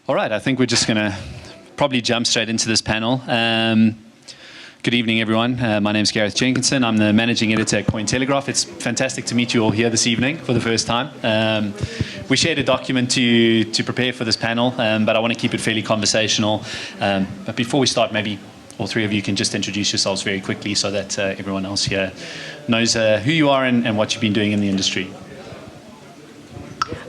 All right, I think we're just going to probably jump straight into this panel. Good evening, everyone. My name is Gareth Jenkinson. I'm the managing editor at Cointelegraph. It's fantastic to meet you all here this evening for the first time. We shared a document to prepare for this panel, but I want to keep it fairly conversational. But before we start, maybe all three of you can just introduce yourselves very quickly so that everyone else here knows who you are and what you've been doing in the industry.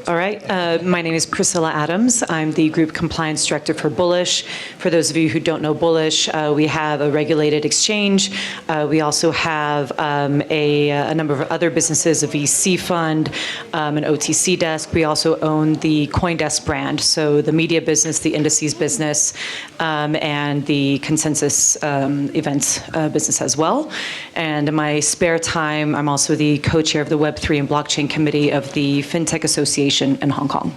All right. My name is Priscilla Adams. I'm the Group Compliance Director for Bullish. For those of you who don't know Bullish, we have a regulated exchange. We also have a number of other businesses, a VC fund, an OTC desk. We also own the CoinDesk brand, so the media business, the indices business, and the consensus events business as well. And in my spare time, I'm also the co-chair of the Web3 and Blockchain Committee of the FinTech Association in Hong Kong.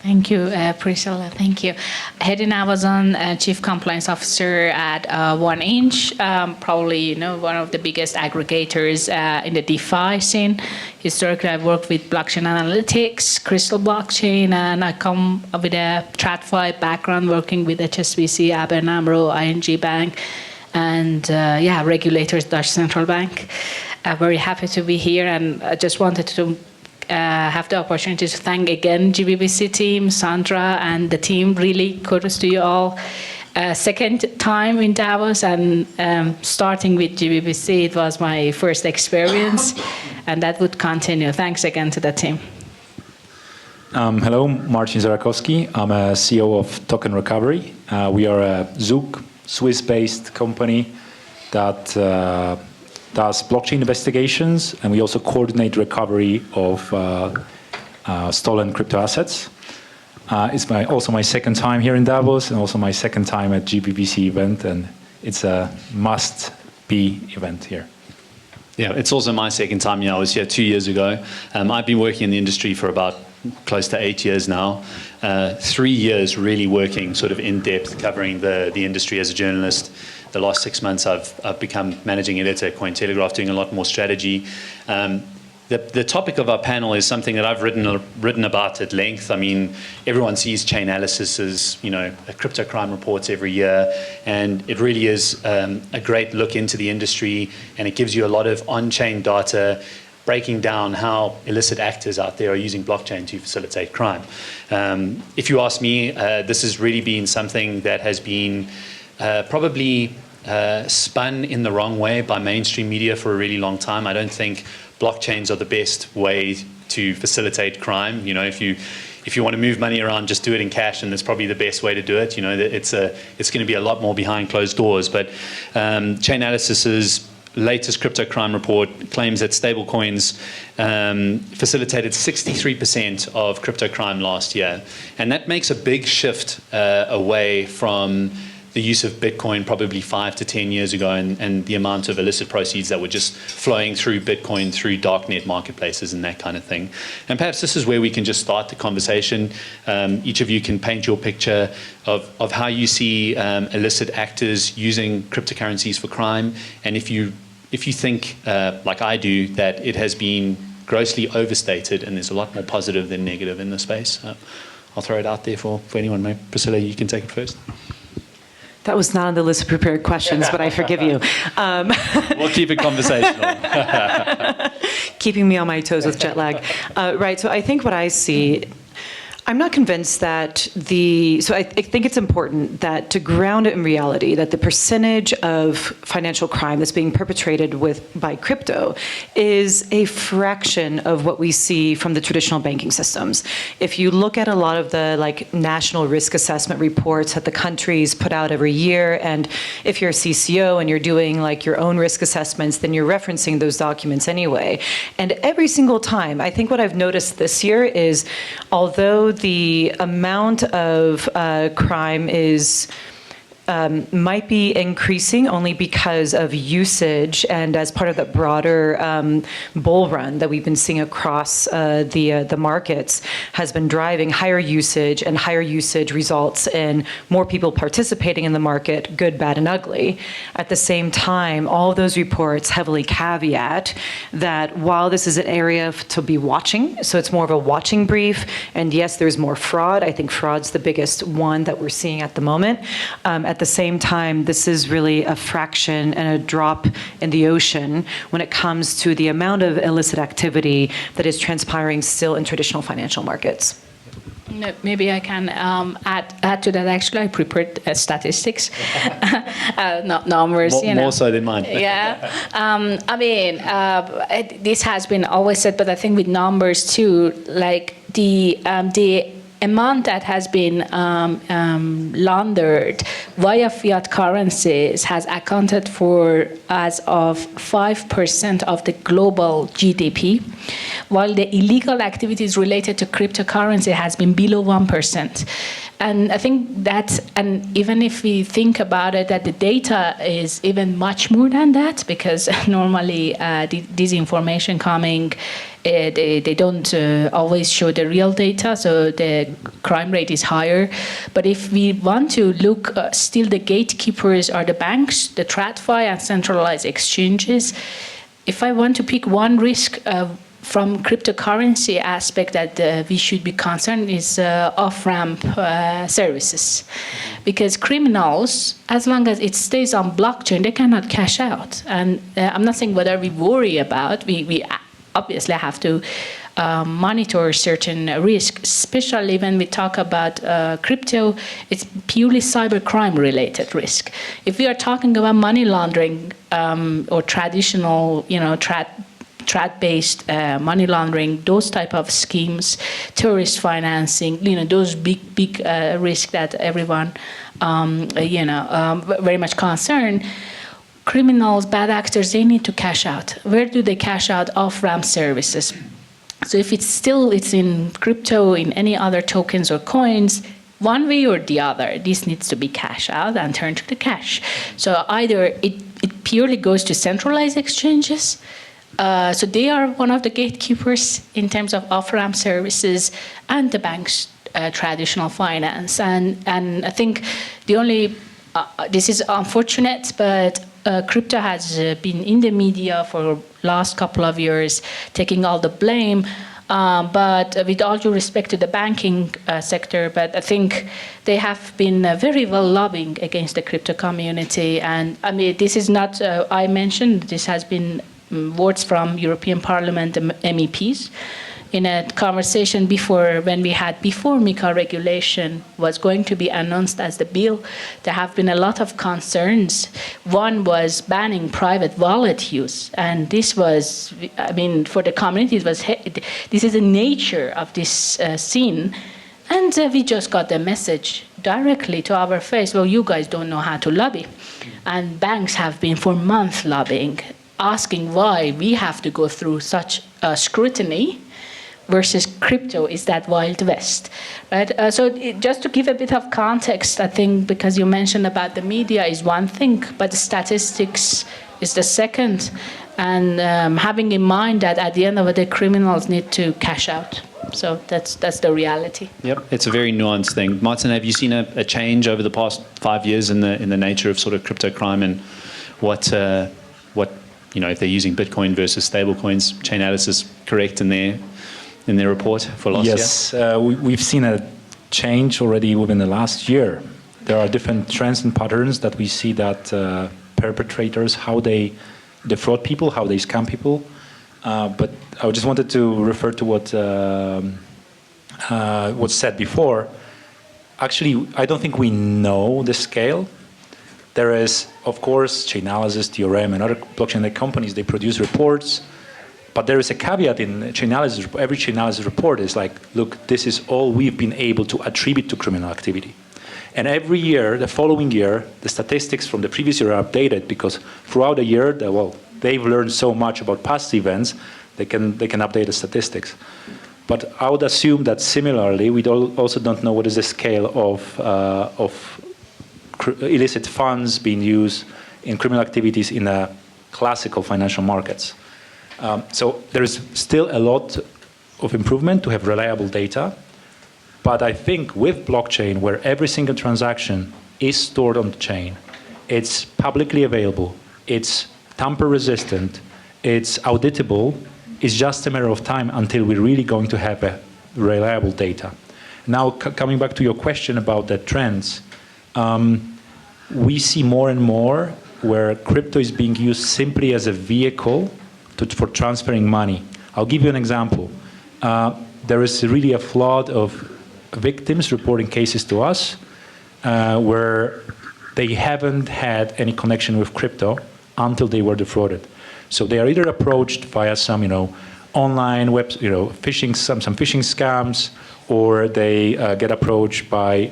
Thank you, Priscilla. Thank you. Hedi Navazan, Chief Compliance Officer at 1inch, probably one of the biggest aggregators in the DeFi scene. Historically, I've worked with blockchain analytics, Crystal blockchain, and I come with a TradFi background, working with HSBC, ABN AMRO, ING Bank, and regulators, Dutch Central Bank. Very happy to be here, and I just wanted to have the opportunity to thank again GBBC team, Sandra, and the team. Really kudos to you all. Second time in Davos, and starting with GBBC, it was my first experience, and that would continue. Thanks again to the team. Hello, Marcin Zarakowski. I'm a CEO of Token Recovery. We are a Zug, Swiss-based company that does blockchain investigations, and we also coordinate recovery of stolen crypto assets. It's also my second time here in Davos, and also my second time at GBBC event, and it's a must-be event here. Yeah, it's also my second time here. I was here 2 years ago. I've been working in the industry for about close to 8 years now. 3 years really working sort of in depth, covering the industry as a journalist. The last 6 months, I've become managing editor at Cointelegraph, doing a lot more strategy. The topic of our panel is something that I've written about at length. I mean, everyone sees Chainalysis as, crypto crime reports every year, and it really is a great look into the industry, and it gives you a lot of on-chain data, breaking down how illicit actors out there are using blockchain to facilitate crime. If you ask me, this has really been something that has been probably spun in the wrong way by mainstream media for a really long time. I don't think blockchains are the best way to facilitate crime. If you want to move money around, just do it in cash, and that's probably the best way to do it. It's going to be a lot more behind closed doors. But Chainalysis's latest crypto crime report claims that stablecoins facilitated 63% of crypto crime last year, and that makes a big shift away from the use of Bitcoin probably 5 to 10 years ago, and the amount of illicit proceeds that were just flowing through Bitcoin, through darknet marketplaces and that kind of thing. And perhaps this is where we can just start the conversation. Each of you can paint your picture of how you see illicit actors using cryptocurrencies for crime, and if you think, like I do, that it has been grossly overstated and there's a lot more positive than negative in the space. I'll throw it out there for anyone. Maybe Priscilla, you can take it first. That was not on the list of prepared questions, but I forgive you. We'll keep it conversational. Keeping me on my toes with jet lag. Right, so I think what I see, I'm not convinced that I think it's important that to ground it in reality, that the percentage of financial crime that's being perpetrated by crypto is a fraction of what we see from the traditional banking systems. If you look at a lot of the national risk assessment reports that the countries put out every year, and if you're a CCO and you're doing your own risk assessments, then you're referencing those documents anyway. And every single time, I think what I've noticed this year is, although the amount of crime is might be increasing only because of usage and as part of the broader bull run that we've been seeing across the markets has been driving higher usage, and higher usage results in more people participating in the market, good, bad, and ugly. At the same time, all of those reports heavily caveat that while this is an area to be watching, so it's more of a watching brief, and yes, there's more fraud. I think fraud's the biggest one that we're seeing at the moment. At the same time, this is really a fraction and a drop in the ocean when it comes to the amount of illicit activity that is transpiring still in traditional financial markets. Maybe I can add to that. Actually, I prepared statistics, not numbers. More so than mine. Yeah, I mean, this has been always said, but I think with numbers too, like the amount that has been laundered via fiat currencies has accounted for as of 5% of the global GDP, while the illegal activities related to cryptocurrency has been below 1%. And I think that, and even if we think about it, that the data is even much more than that, because normally this information coming, they don't always show the real data, so the crime rate is higher. But if we want to look, still the gatekeepers are the banks, the TradFi and centralized exchanges. If I want to pick one risk from cryptocurrency aspect that we should be concerned is off-ramp services. Because criminals, as long as it stays on blockchain, they cannot cash out. And I'm not saying whether we worry about, we obviously have to monitor certain risks, especially when we talk about crypto. It's purely cybercrime related risk. If we are talking about money laundering or traditional, trad-based money laundering, those type of schemes, terrorist financing, those big risks that everyone, very much concerned. Criminals, bad actors, they need to cash out. Where do they cash out? Off-ramp services. So if it's in crypto, in any other tokens or coins, one way or the other, this needs to be cash out and turned to the cash. So either it purely goes to centralized exchanges. So they are one of the gatekeepers in terms of off-ramp services, and the banks, traditional finance. And I think the only, this is unfortunate, but crypto has been in the media for last couple of years, taking all the blame. But with all due respect to the banking sector, but I think they have been very well lobbying against the crypto community. And I mean, this is not, I mentioned, this has been words from European Parliament MEPs. In a conversation when we had before MiCA regulation was going to be announced as the bill, there have been a lot of concerns. One was banning private wallet use. And this was, I mean, for the community, this is the nature of this scene. And we just got the message directly to our face, well, you guys don't know how to lobby. And banks have been for months lobbying, asking why we have to go through such scrutiny versus crypto is that Wild West, right? Just to give a bit of context, I think because you mentioned about the media is one thing, but the statistics is the second. And having in mind that at the end of the day, criminals need to cash out. So that's the reality. Yep, it's a very nuanced thing. Marcin, have you seen a change over the past 5 years in the nature of sort of crypto crime and what if they're using Bitcoin versus stable coins? Chainalysis is correct in their report for last year? Yes, we've seen a change already within the last year. There are different trends and patterns that we see that perpetrators, how they defraud people, how they scam people. But I just wanted to refer to what was said before. Actually, I don't think we know the scale. There is, of course, Chainalysis, TRM, and other blockchain companies, they produce reports. But there is a caveat in Chainalysis. Every Chainalysis report is like, look, this is all we've been able to attribute to criminal activity. And every year, the following year, the statistics from the previous year are updated because throughout the year, they've learned so much about past events, they can update the statistics. But I would assume that similarly, we also don't know what is the scale of illicit funds being used in criminal activities in classical financial markets. So there is still a lot of improvement to have reliable data. But I think with blockchain, where every single transaction is stored on the chain, it's publicly available, it's tamper-resistant, it's auditable, it's just a matter of time until we're really going to have a reliable data. Now, coming back to your question about the trends, we see more and more where crypto is being used simply as a vehicle for transferring money. I'll give you an example. There is really a flood of victims reporting cases to us where they haven't had any connection with crypto until they were defrauded. So they are either approached via some, online web, phishing, some phishing scams, or they get approached by,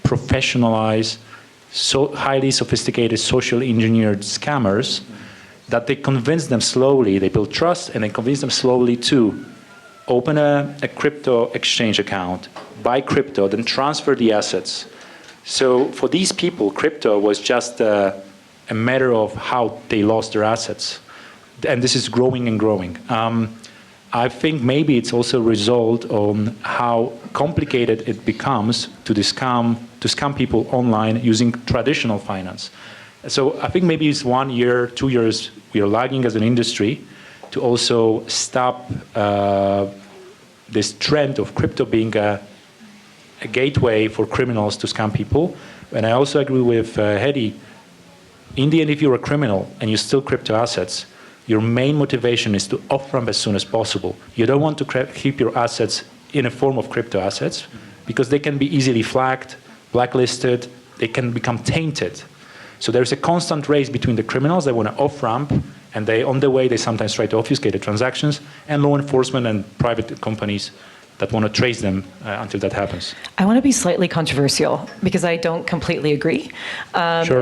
professionalized, so highly sophisticated, social engineered scammers that they convince them slowly. They build trust, and they convince them slowly to open a crypto exchange account, buy crypto, then transfer the assets. So for these people, crypto was just a matter of how they lost their assets. And this is growing and growing. I think maybe it's also a result on how complicated it becomes to scam people online using traditional finance. So I think maybe it's 1 year, 2 years, we are lagging as an industry to also stop this trend of crypto being a gateway for criminals to scam people. And I also agree with Hedi. In the end, if you're a criminal and you steal crypto assets, your main motivation is to off-ramp as soon as possible. You don't want to keep your assets in a form of crypto assets because they can be easily flagged, blacklisted, they can become tainted. So there's a constant race between the criminals that want to off-ramp, and on the way they sometimes try to obfuscate the transactions, and law enforcement and private companies that want to trace them until that happens. I want to be slightly controversial because I don't completely agree. Sure.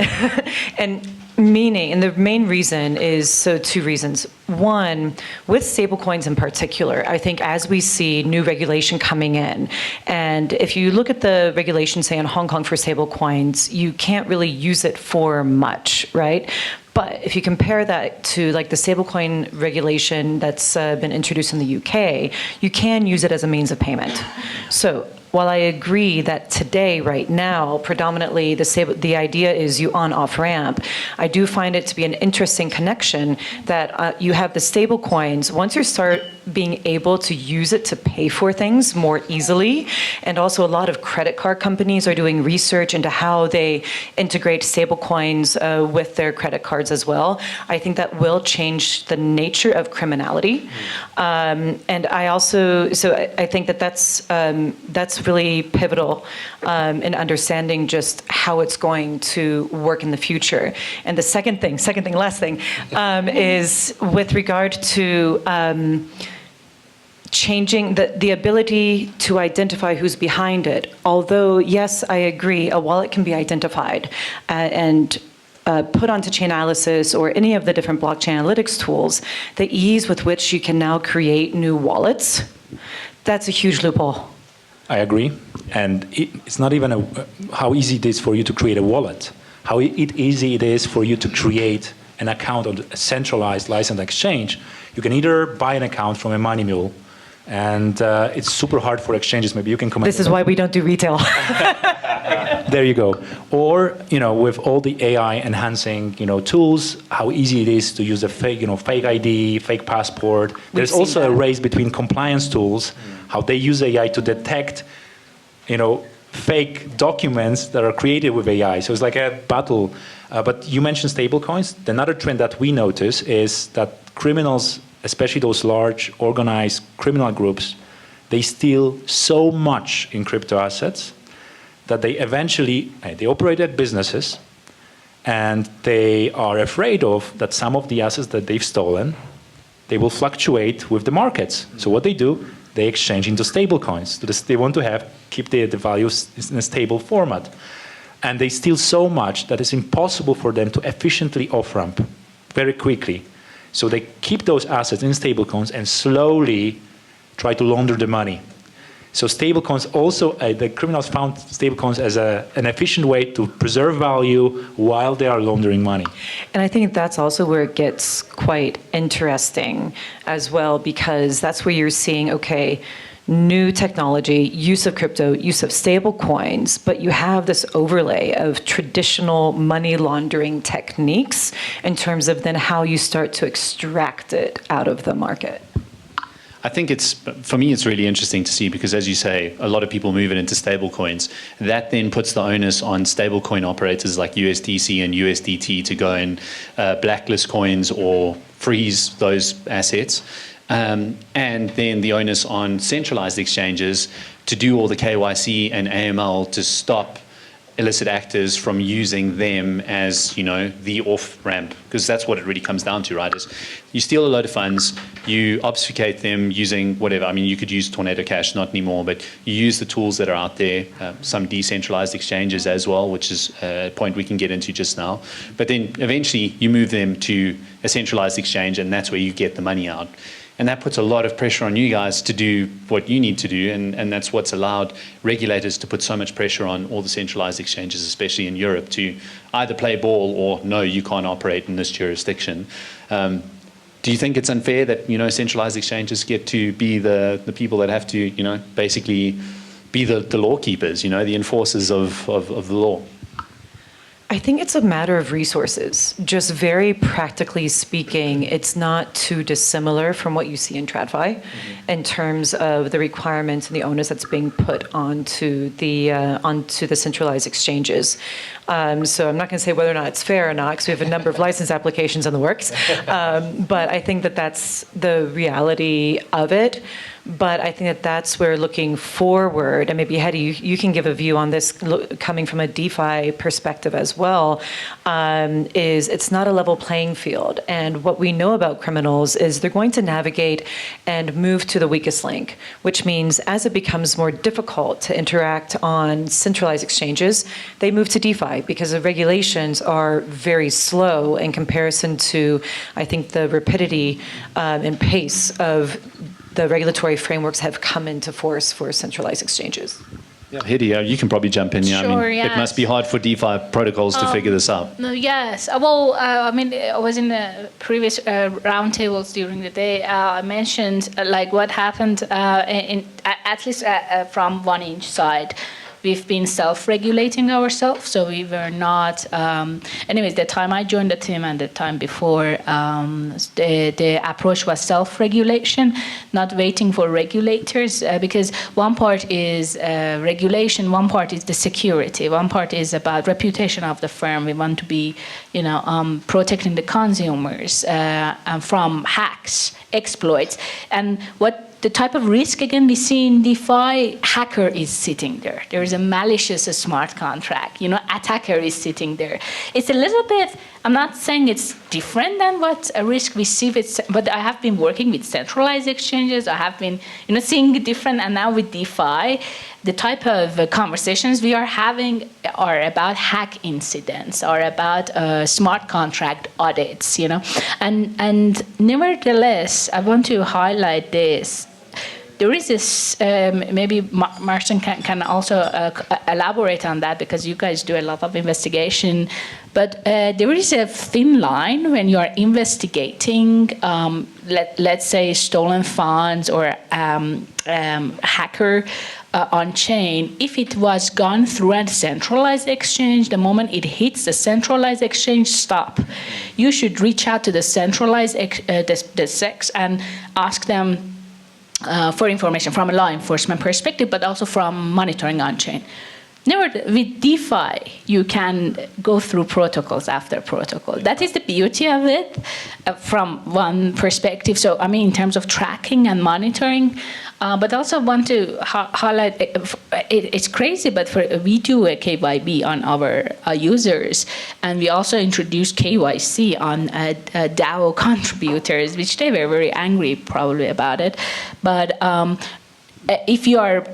And the main reason is, two reasons. One, with stablecoins in particular, I think as we see new regulation coming in, and if you look at the regulation, say in Hong Kong for stablecoins, you can't really use it for much, right? But if you compare that to like the stablecoin regulation that's been introduced in the UK, you can use it as a means of payment. So while I agree that today, right now, predominantly the idea is you on-off ramp, I do find it to be an interesting connection that you have the stable coins. Once you start being able to use it to pay for things more easily, and also a lot of credit card companies are doing research into how they integrate stable coins with their credit cards as well. I think that will change the nature of criminality. And I think that's really pivotal in understanding just how it's going to work in the future. And the last thing, is with regard to changing the ability to identify who's behind it. Although, yes, I agree, a wallet can be identified and put onto Chainalysis or any of the different blockchain analytics tools, the ease with which you can now create new wallets, that's a huge loophole. I agree. And it's not even how easy it is for you to create a wallet, how easy it is for you to create an account on a centralized licensed exchange. You can either buy an account from a money mule, and it's super hard for exchanges. Maybe you can comment. This is why we don't do retail. There you go. Or, with all the AI enhancing, tools, how easy it is to use a fake, fake ID, fake passport. There's also a race between compliance tools, how they use AI to detect, fake documents that are created with AI. So it's like a battle. But you mentioned stablecoins. Another trend that we notice is that criminals, especially those large organized criminal groups, they steal so much in crypto assets that they eventually, they operate at businesses, and they are afraid of that some of the assets that they've stolen, they will fluctuate with the markets. So what they do, they exchange into stable coins. They want to keep the values in a stable format. And they steal so much that it's impossible for them to efficiently off-ramp very quickly. So they keep those assets in stable coins and slowly try to launder the money. So stablecoins also, the criminals found stablecoins as an efficient way to preserve value while they are laundering money. And I think that's also where it gets quite interesting as well, because that's where you're seeing, okay, new technology, use of crypto, use of stable coins, but you have this overlay of traditional money laundering techniques in terms of then how you start to extract it out of the market. I think for me, it's really interesting to see because, as you say, a lot of people move it into stable coins. That then puts the onus on stable coin operators like USDC and USDT to go and blacklist coins or freeze those assets. And then the onus on centralized exchanges to do all the KYC and AML to stop illicit actors from using them as, the off-ramp, because that's what it really comes down to, right? Is you steal a load of funds, you obfuscate them using whatever. I mean, you could use Tornado Cash, not anymore, but you use the tools that are out there, some decentralized exchanges as well, which is a point we can get into just now. But then eventually you move them to a centralized exchange, and that's where you get the money out. And that puts a lot of pressure on you guys to do what you need to do, and that's what's allowed regulators to put so much pressure on all the centralized exchanges, especially in Europe, to either play ball or no, you can't operate in this jurisdiction. Do you think it's unfair that centralized exchanges get to be the people that have to basically be the law keepers, the enforcers of the law? I think it's a matter of resources. Just very practically speaking, it's not too dissimilar from what you see in TradFi in terms of the requirements and the onus that's being put onto the centralized exchanges. So I'm not going to say whether or not it's fair or not, because we have a number of license applications in the works. But I think that that's the reality of it. But I think that that's where looking forward, and maybe Hedi, you can give a view on this coming from a DeFi perspective as well, is it's not a level playing field. And what we know about criminals is they're going to navigate and move to the weakest link, which means as it becomes more difficult to interact on centralized exchanges, they move to DeFi because the regulations are very slow in comparison to, I think, the rapidity and pace of the regulatory frameworks have come into force for centralized exchanges. Yeah, Hedi, you can probly jump in. Yeah, Sure, I mean, yes. It must be hard for DeFi protocols to figure this out. No, yes. Well, I was in the previous roundtables during the day. I mentioned what happened at least from 1inch side. We've been self-regulating ourselves, so we were not. Anyways, the time I joined the team and the time before, the approach was self-regulation, not waiting for regulators, because one part is regulation, one part is the security, one part is about reputation of the firm. We want to be, protecting the consumers from hacks, exploits, and what. The type of risk, again, we see in DeFi, hacker is sitting there. There is a malicious smart contract. Attacker is sitting there. It's a little bit, I'm not saying it's different than what a risk we see but I have been working with centralized exchanges. I have been, seeing different, and now with DeFi, the type of conversations we are having are about hack incidents, are about smart contract audits, And nevertheless, I want to highlight this. There is this, maybe Marcin can also elaborate on that, because you guys do a lot of investigation, but there is a thin line when you are investigating, let's say, stolen funds or hacker on-chain. If it was gone through a centralized exchange, the moment it hits the centralized exchange, stop. You should reach out to the centralized the SECs and ask them for information from a law enforcement perspective, but also from monitoring on-chain. With DeFi, you can go through protocols after protocol. That is the beauty of it from one perspective. So, in terms of tracking and monitoring, but also want to highlight, it's crazy, but we do a KYB on our users, and we also introduced KYC on DAO contributors, which they were very angry probably about it. But if you are,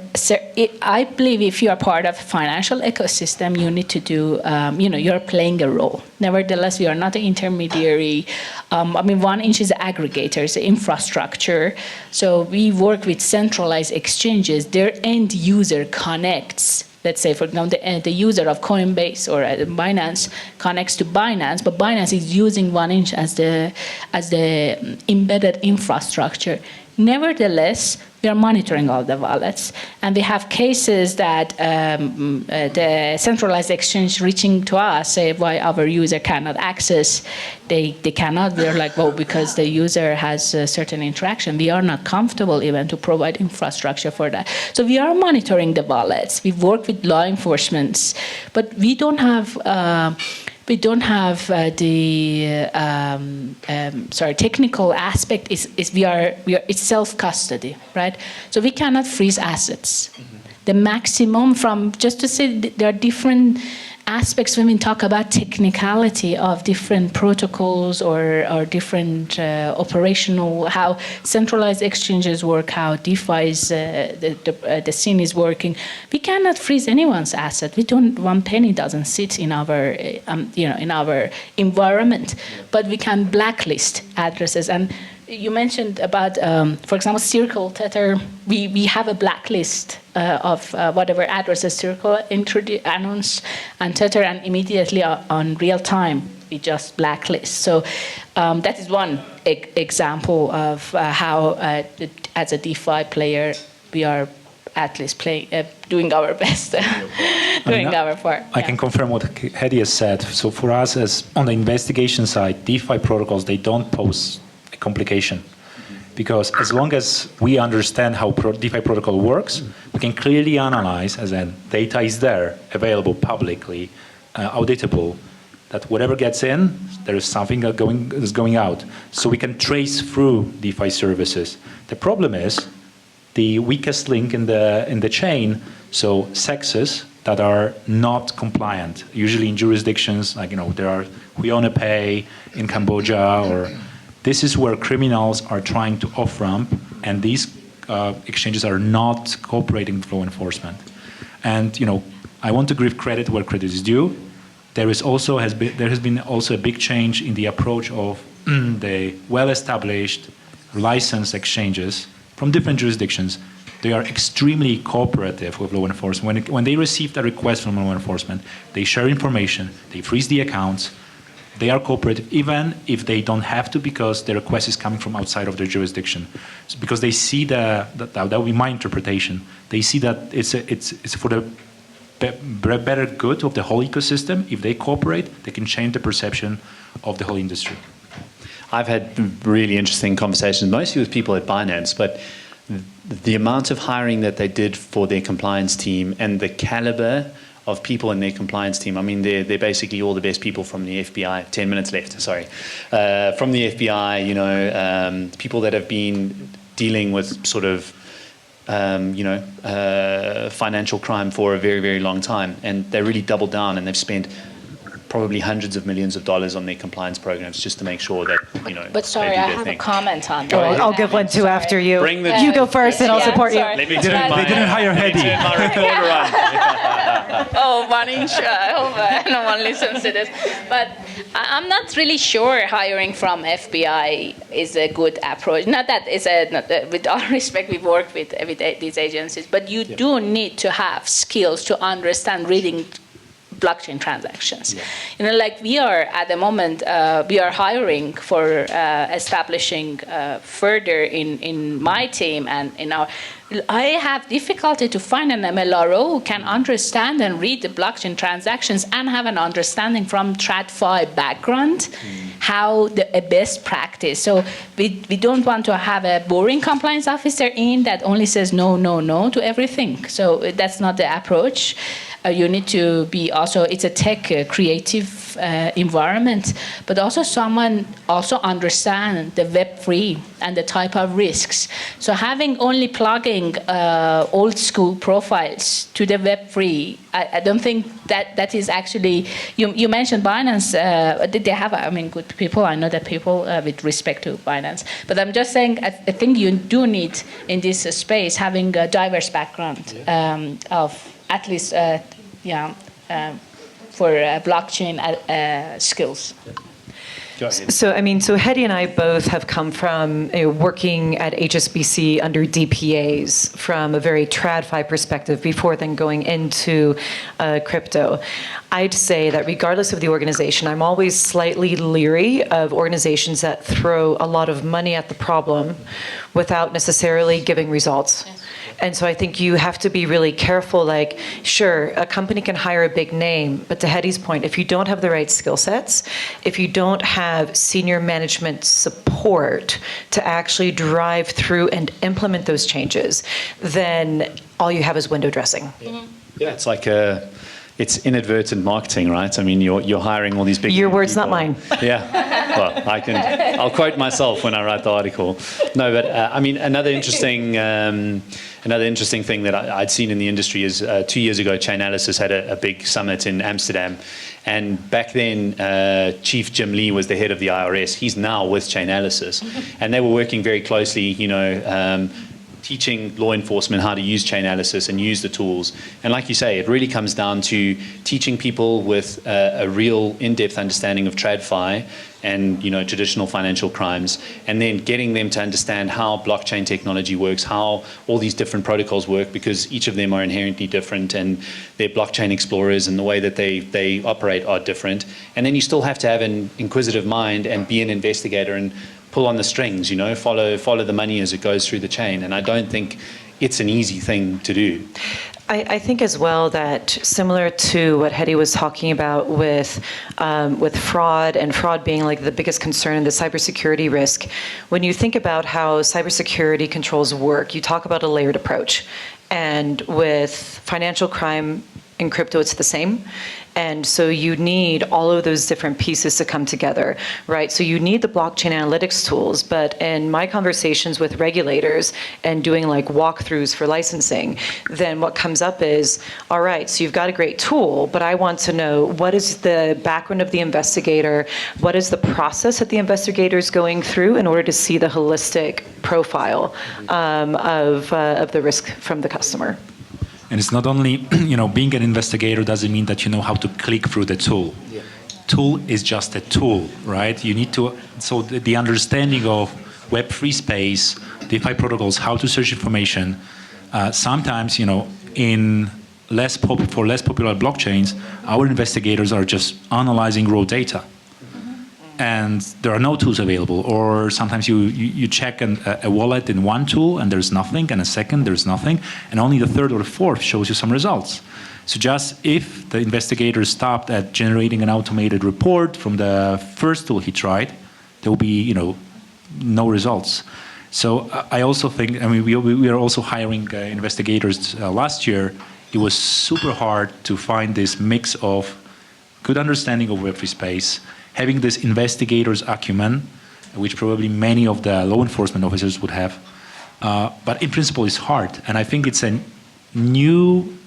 I believe if you are part of a financial ecosystem, you need to do, you're playing a role. Nevertheless, we are not an intermediary. 1inch is an aggregator, it's an infrastructure. So we work with centralized exchanges. Their end user connects. Let's say, for example, the user of Coinbase or Binance connects to Binance, but Binance is using 1inch as the embedded infrastructure. Nevertheless, we are monitoring all the wallets, and we have cases that the centralized exchange reaching to us say why our user cannot access. They cannot. We're like, well, because the user has a certain interaction. We are not comfortable even to provide infrastructure for that. So we are monitoring the wallets. We work with law enforcement, but we don't have. Technical aspect is we are it's self-custody, right? So we cannot freeze assets. Mm-hmm. The maximum from, just to say there are different aspects when we talk about technicality of different protocols or different operational, how centralized exchanges work, how DeFi's the scene is working. We cannot freeze anyone's asset. We don't. One penny doesn't sit in our in our environment, but we can blacklist addresses. And you mentioned about, for example, Circle, Tether. We have a blacklist of whatever addresses Circle announce and Tether, and immediately on real time we just blacklist. So that is one example of how, as a DeFi player, we are at least doing our best, doing our part. I can confirm what Hedi has said. So for us, as on the investigation side, DeFi protocols, they don't pose a complication. Because as long as we understand how DeFi protocol works, we can clearly analyze, as in data is there, available publicly, auditable, that whatever gets in, there is something that is going out. So we can trace through DeFi services. The problem is the weakest link in the chain, so sexes that are not compliant, usually in jurisdictions like, there are Huionepay in Cambodia, or this is where criminals are trying to off-ramp, and these exchanges are not cooperating with law enforcement. And I want to give credit where credit is due. There has been also a big change in the approach of the well-established licensed exchanges from different jurisdictions. They are extremely cooperative with law enforcement. When they receive a request from law enforcement, they share information, they freeze the accounts. They are cooperative even if they don't have to, because the request is coming from outside of their jurisdiction. So because they see that would be my interpretation. They see that it's for the better good of the whole ecosystem. If they cooperate, they can change the perception of the whole industry. I've had really interesting conversations, mostly with people at Binance, but the amount of hiring that they did for their compliance team and the caliber of people in their compliance team. I mean, they're basically all the best people from the FBI. 10 minutes left, sorry. From the FBI, people that have been dealing with sort of, financial crime for a very, very long time. And they really doubled down, and they've spent probably hundreds of millions of dollars on their compliance programs just to make sure that, But sorry, I have a comment on that. I'll give one too after you. Bring the You go first, and I'll support you. Let me turn They didn't hire Hedi. my recorder on. Oh, 1inch. I hope no one listens to this. But I'm not really sure hiring from FBI is a good approach. Not that it's with all respect, we work with these agencies, but you do need to have skills to understand reading blockchain transactions. Yeah. Like we are at the moment, we are hiring for establishing further in my team and in our. I have difficulty to find an MLRO who can understand and read the blockchain transactions and have an understanding from TradFi background, how a best practice. So we don't want to have a boring compliance officer in that only says no, no, no to everything. So that's not the approach. You need to be also, it's a tech creative environment, but also someone also understand the Web3 and the type of risks. So having only plugging old school profiles to the Web3, I don't think that is actually, you mentioned Binance, they have, I mean, good people. I know that people with respect to Binance, but I'm just saying, I think you do need in this space having a diverse background of at least, for blockchain skills. So, I mean, so Hedi and I both have come from working at HSBC under DPAs from a very TradFi perspective before then going into crypto. I'd say that regardless of the organization, I'm always slightly leery of organizations that throw a lot of money at the problem without necessarily giving results. Yes. And so I think you have to be really careful. Like, sure, a company can hire a big name, but to Hedi's point, if you don't have the right skill sets, if you don't have senior management support to actually drive through and implement those changes, then all you have is window dressing. Yeah, it's like it's inadvertent marketing, right? I mean, you're hiring all these big. Your words, people. not mine. Yeah, well, I'll quote myself when I write the article. No, but I mean, another interesting thing that I'd seen in the industry is 2 years ago, Chainalysis had a big summit in Amsterdam, and back then, Chief Jim Lee was the head of the IRS. He's now with Chainalysis, and they were working very closely, teaching law enforcement how to use Chainalysis and use the tools. And like you say, it really comes down to teaching people with a real in-depth understanding of TradFi and traditional financial crimes, and then getting them to understand how blockchain technology works, how all these different protocols work, because each of them are inherently different, and their blockchain explorers and the way that they operate are different. And then you still have to have an inquisitive mind and be an investigator and pull on the strings, follow the money as it goes through the chain. And I don't think it's an easy thing to do. I think as well that similar to what Hedi was talking about with fraud, and fraud being like the biggest concern in the cybersecurity risk, when you think about how cybersecurity controls work, you talk about a layered approach. And with financial crime in crypto, it's the same. And so you need all of those different pieces to come together, right? So you need the blockchain analytics tools, but in my conversations with regulators and doing like walkthroughs for licensing, then what comes up is, all right, so you've got a great tool, but I want to know what is the background of the investigator, what is the process that the investigator is going through in order to see the holistic profile of the risk from the customer. And it's not only, being an investigator doesn't mean that you know how to click through the tool. Yeah. Tool is just a tool, right? You need to, so the understanding of Web3 space, DeFi protocols, how to search information, sometimes, in for less popular blockchains, our investigators are just analyzing raw data. And there are no tools available, or sometimes you check a wallet in one tool and there's nothing, and a second there's nothing, and only the third or the fourth shows you some results. So just if the investigator stopped at generating an automated report from the first tool he tried, there will be no results. So I also think, we are also hiring investigators last year. It was super hard to find this mix of good understanding of Web3 space, having this investigator's acumen, which probably many of the law enforcement officers would have. But in principle, it's hard. And I think it's a new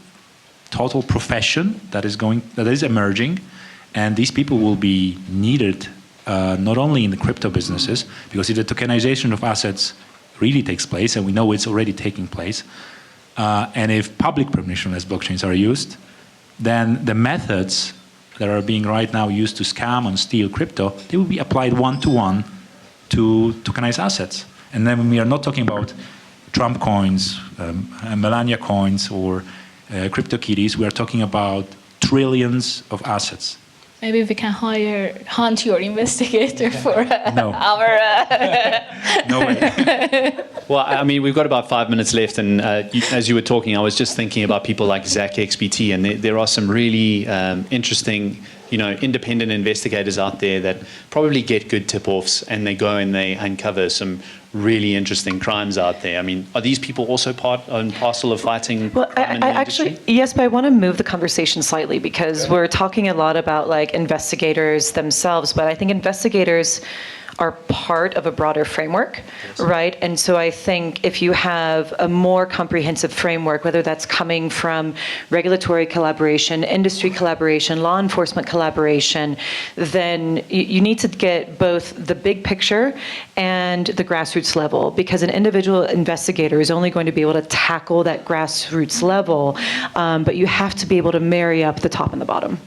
total profession that is emerging. And these people will be needed not only in the crypto businesses, because if the tokenization of assets really takes place, and we know it's already taking place, and if public permissionless blockchains are used, then the methods that are being right now used to scam and steal crypto, they will be applied one-to-one to tokenized assets. And then we are not talking about Trump coins, Melania coins, or CryptoKitties. We are talking about trillions of assets. Maybe we can hunt your investigator for No. our... No way. Well, we've got about 5 minutes left, and as you were talking, I was just thinking about people like ZachXBT, and there are some really interesting, independent investigators out there that probably get good tip-offs, and they go and they uncover some really interesting crimes out there. I mean, are these people also part and parcel of fighting Well, crime in the industry? actually, yes, but I want to move the conversation slightly because we're talking a lot about like investigators themselves, but I think investigators are part of a broader framework, right? And so I think if you have a more comprehensive framework, whether that's coming from regulatory collaboration, industry collaboration, law enforcement collaboration, then you need to get both the big picture and the grassroots level, because an individual investigator is only going to be able to tackle that grassroots level, but you have to be able to marry up the top and the bottom.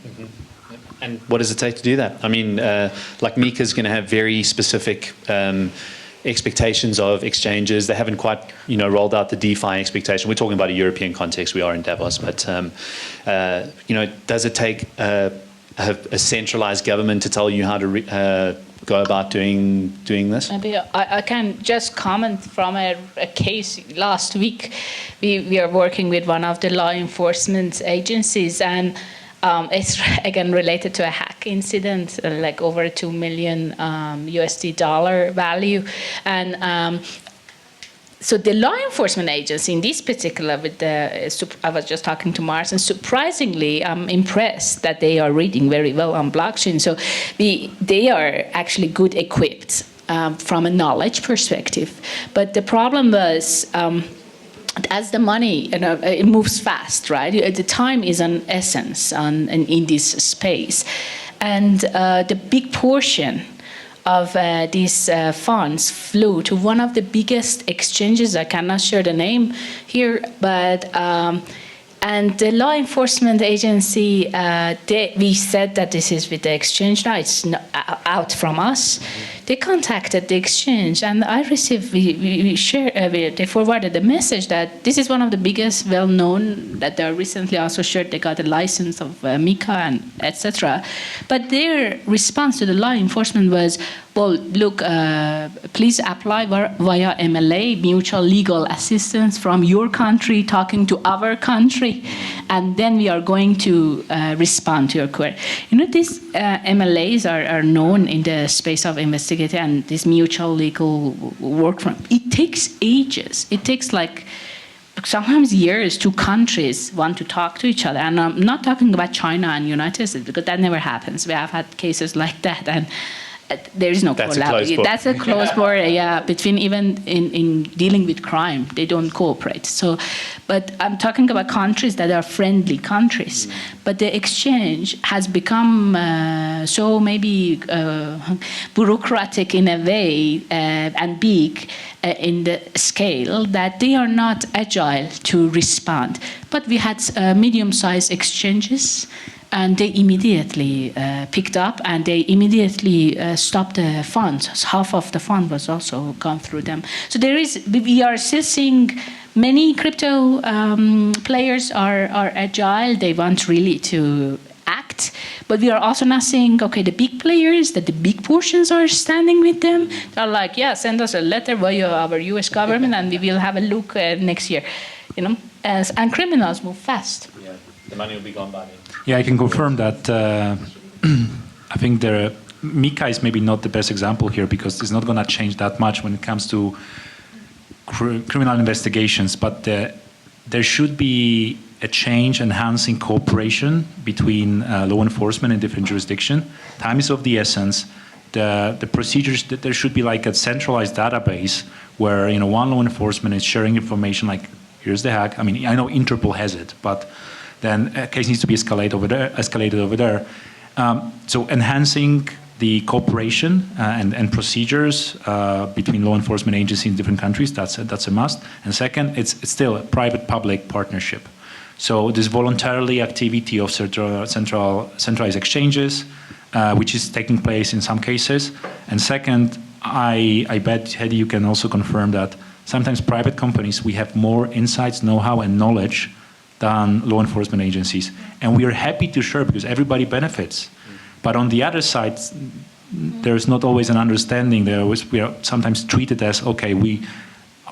And what does it take to do that? I mean, like Mika's going to have very specific expectations of exchanges. They haven't quite, rolled out the DeFi expectation. We're talking about a European context. We are in Davos, but does it take a centralized government to tell you how to go about doing this? Maybe I can just comment from a case last week. We are working with one of the law enforcement agencies, and it's again related to a hack incident, like over $2 million USD value, and so the law enforcement agency in this particular, I was just talking to Marcin. Surprisingly, I'm impressed that they are reading very well on blockchain. So they are actually good equipped from a knowledge perspective, but the problem was. As the money, it moves fast, right? The time is an essence in this space. And the big portion of these funds flew to one of the biggest exchanges. I cannot share the name here, but and the law enforcement agency, we said that this is with the exchange. Now it's out from us. They contacted the exchange, and I received. They forwarded the message that this is one of the biggest, well-known. That they recently also shared they got a license of Mika and etc. But their response to the law enforcement was, well, look, please apply via MLA, mutual legal assistance from your country talking to our country, and then we are going to respond to your query. These MLAs are known in the space of investigating and this mutual legal work from. It takes ages. It takes sometimes years. Two countries want to talk to each other, and I'm not talking about China and United States because that never happens. We have had cases like that, and there is no collaboration. That's a close border, yeah, between even in dealing with crime. They don't cooperate. So, but I'm talking about countries that are friendly countries. But the exchange has become so maybe bureaucratic in a way and big in the scale that they are not agile to respond. But we had medium-sized exchanges, and they immediately picked up, and they immediately stopped the funds. Half of the fund was also gone through them. So we are still seeing many crypto players are agile. They want really to act, but we are also not seeing, okay, the big players, that the big portions are standing with them. They're like, yeah, send us a letter via our US government, and we will have a look next year. And criminals move fast. Yeah, the money will be gone by then. Yeah, I can confirm that. I think Mika is maybe not the best example here because it's not going to change that much when it comes to criminal investigations. But there should be a change enhancing cooperation between law enforcement in different jurisdictions. Time is of the essence. The procedures, there should be like a centralized database where one law enforcement is sharing information like, here's the hack. I mean, I know Interpol has it, but then a case needs to be escalated over there. So enhancing the cooperation and procedures between law enforcement agencies in different countries, that's a must. And second, it's still a private-public partnership. So this voluntarily activity of centralized exchanges, which is taking place in some cases. And second, I bet, Hedi, you can also confirm that sometimes private companies, we have more insights, know-how, and knowledge than law enforcement agencies. And we are happy to share because everybody benefits. But on the other side, there's not always an understanding. We are sometimes treated as, okay,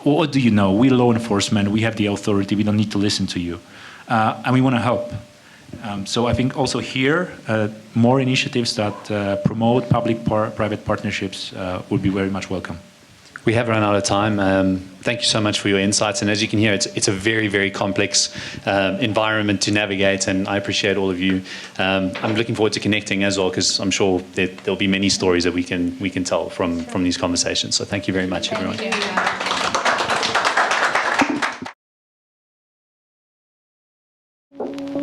what do you know? We're law enforcement, we have the authority, we don't need to listen to you. And we want to help. So I think also here, more initiatives that promote public-private partnerships would be very much welcome. We have run out of time. Thank you so much for your insights. And as you can hear, it's a very, very complex environment to navigate, and I appreciate all of you. I'm looking forward to connecting as well, because I'm sure there'll be many stories that we can tell from these conversations. So thank you very much, everyone. Thank you.